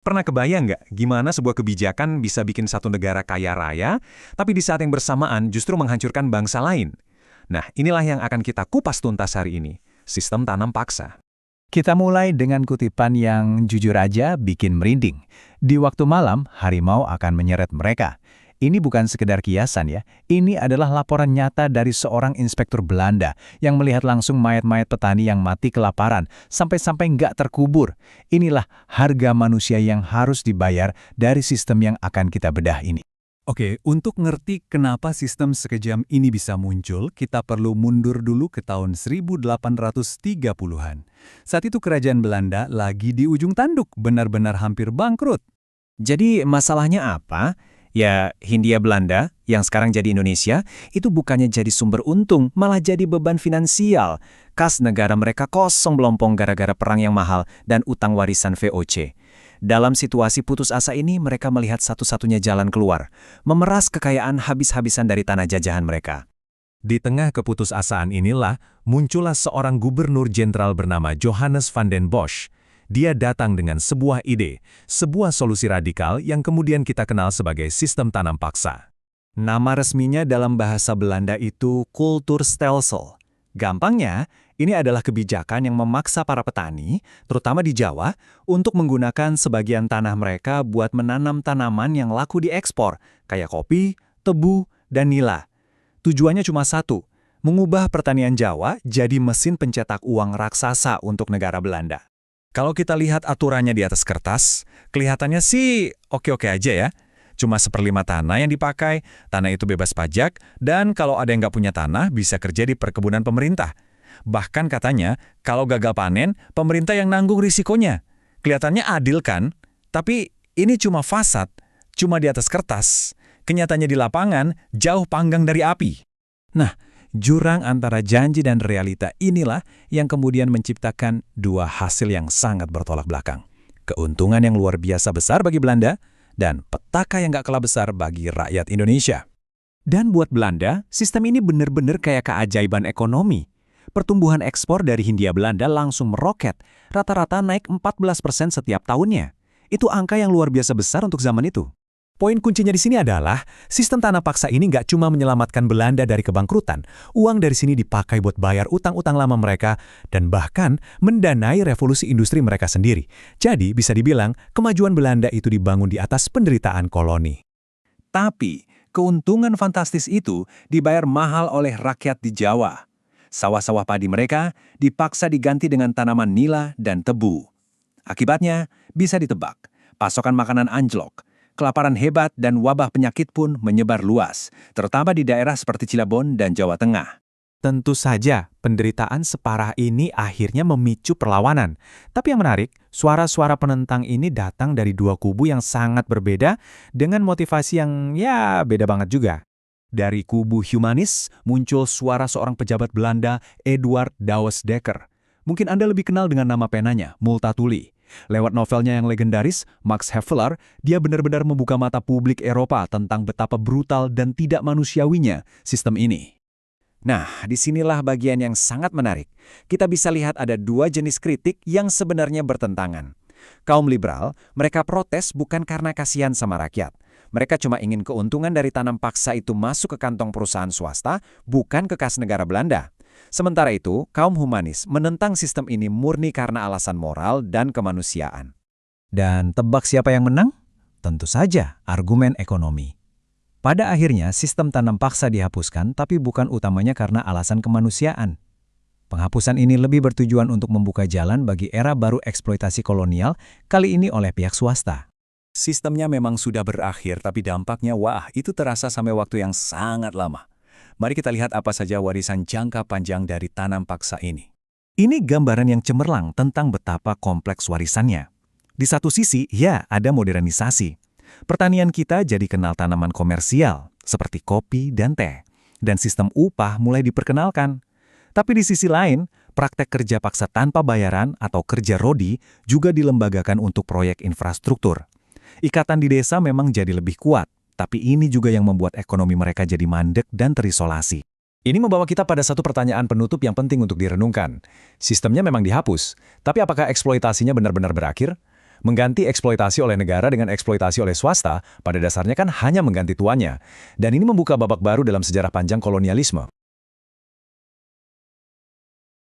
Pernah kebayang nggak gimana sebuah kebijakan bisa bikin satu negara kaya raya, tapi di saat yang bersamaan justru menghancurkan bangsa lain? Nah, inilah yang akan kita kupas tuntas hari ini. Sistem tanam paksa. Kita mulai dengan kutipan yang jujur aja bikin merinding. Di waktu malam, harimau akan menyeret mereka. Ini bukan sekedar kiasan ya, ini adalah laporan nyata dari seorang inspektur Belanda yang melihat langsung mayat-mayat petani yang mati kelaparan sampai-sampai nggak terkubur. Inilah harga manusia yang harus dibayar dari sistem yang akan kita bedah ini. Oke, untuk ngerti kenapa sistem sekejam ini bisa muncul, kita perlu mundur dulu ke tahun 1830-an. Saat itu kerajaan Belanda lagi di ujung tanduk, benar-benar hampir bangkrut. Jadi masalahnya apa? Ya, Hindia Belanda, yang sekarang jadi Indonesia, itu bukannya jadi sumber untung, malah jadi beban finansial. Kas negara mereka kosong belompong gara-gara perang yang mahal dan utang warisan VOC. Dalam situasi putus asa ini, mereka melihat satu-satunya jalan keluar, memeras kekayaan habis-habisan dari tanah jajahan mereka. Di tengah keputusasaan inilah, muncullah seorang gubernur jenderal bernama Johannes van den Bosch. Dia datang dengan sebuah ide, sebuah solusi radikal yang kemudian kita kenal sebagai sistem tanam paksa. Nama resminya dalam bahasa Belanda itu Kulturstelsel. Gampangnya, ini adalah kebijakan yang memaksa para petani, terutama di Jawa, untuk menggunakan sebagian tanah mereka buat menanam tanaman yang laku diekspor, kayak kopi, tebu, dan nila. Tujuannya cuma satu, mengubah pertanian Jawa jadi mesin pencetak uang raksasa untuk negara Belanda. Kalau kita lihat aturannya di atas kertas, kelihatannya sih oke-oke aja ya. Cuma 1/5 tanah yang dipakai, tanah itu bebas pajak, dan kalau ada yang nggak punya tanah, bisa kerja di perkebunan pemerintah. Bahkan katanya, kalau gagal panen, pemerintah yang nanggung risikonya. Kelihatannya adil kan? Tapi ini cuma fasad, cuma di atas kertas. Kenyataannya di lapangan, jauh panggang dari api. Nah, jurang antara janji dan realita inilah yang kemudian menciptakan dua hasil yang sangat bertolak belakang. Keuntungan yang luar biasa besar bagi Belanda, dan petaka yang gak kalah besar bagi rakyat Indonesia. Dan buat Belanda, sistem ini benar-benar kayak keajaiban ekonomi. Pertumbuhan ekspor dari Hindia Belanda langsung meroket, rata-rata naik 14% setiap tahunnya. Itu angka yang luar biasa besar untuk zaman itu. Poin kuncinya di sini adalah, sistem tanah paksa ini nggak cuma menyelamatkan Belanda dari kebangkrutan, uang dari sini dipakai buat bayar utang-utang lama mereka, dan bahkan mendanai revolusi industri mereka sendiri. Jadi bisa dibilang, kemajuan Belanda itu dibangun di atas penderitaan koloni. Tapi, keuntungan fantastis itu dibayar mahal oleh rakyat di Jawa. Sawah-sawah padi mereka dipaksa diganti dengan tanaman nila dan tebu. Akibatnya, bisa ditebak, pasokan makanan anjlok, kelaparan hebat dan wabah penyakit pun menyebar luas, terutama di daerah seperti Cirebon dan Jawa Tengah. Tentu saja, penderitaan separah ini akhirnya memicu perlawanan. Tapi yang menarik, suara-suara penentang ini datang dari dua kubu yang sangat berbeda dengan motivasi yang beda banget juga. Dari kubu humanis muncul suara seorang pejabat Belanda, Eduard Douwes Dekker. Mungkin Anda lebih kenal dengan nama penanya, Multatuli. Lewat novelnya yang legendaris, Max Havelaar, dia benar-benar membuka mata publik Eropa tentang betapa brutal dan tidak manusiawinya sistem ini. Nah, disinilah bagian yang sangat menarik. Kita bisa lihat ada dua jenis kritik yang sebenarnya bertentangan. Kaum liberal, mereka protes bukan karena kasihan sama rakyat. Mereka cuma ingin keuntungan dari tanam paksa itu masuk ke kantong perusahaan swasta, bukan ke kas negara Belanda. Sementara itu, kaum humanis menentang sistem ini murni karena alasan moral dan kemanusiaan. Dan tebak siapa yang menang? Tentu saja, argumen ekonomi. Pada akhirnya, sistem tanam paksa dihapuskan, tapi bukan utamanya karena alasan kemanusiaan. Penghapusan ini lebih bertujuan untuk membuka jalan bagi era baru eksploitasi kolonial, kali ini oleh pihak swasta. Sistemnya memang sudah berakhir, tapi dampaknya itu terasa sampai waktu yang sangat lama. Mari kita lihat apa saja warisan jangka panjang dari tanam paksa ini. Ini gambaran yang cemerlang tentang betapa kompleks warisannya. Di satu sisi, ada modernisasi. Pertanian kita jadi kenal tanaman komersial, seperti kopi dan teh. Dan sistem upah mulai diperkenalkan. Tapi di sisi lain, praktek kerja paksa tanpa bayaran atau kerja rodi juga dilembagakan untuk proyek infrastruktur. Ikatan di desa memang jadi lebih kuat, tapi ini juga yang membuat ekonomi mereka jadi mandek dan terisolasi. Ini membawa kita pada satu pertanyaan penutup yang penting untuk direnungkan. Sistemnya memang dihapus, tapi apakah eksploitasinya benar-benar berakhir? Mengganti eksploitasi oleh negara dengan eksploitasi oleh swasta, pada dasarnya kan hanya mengganti tuannya. Dan ini membuka babak baru dalam sejarah panjang kolonialisme.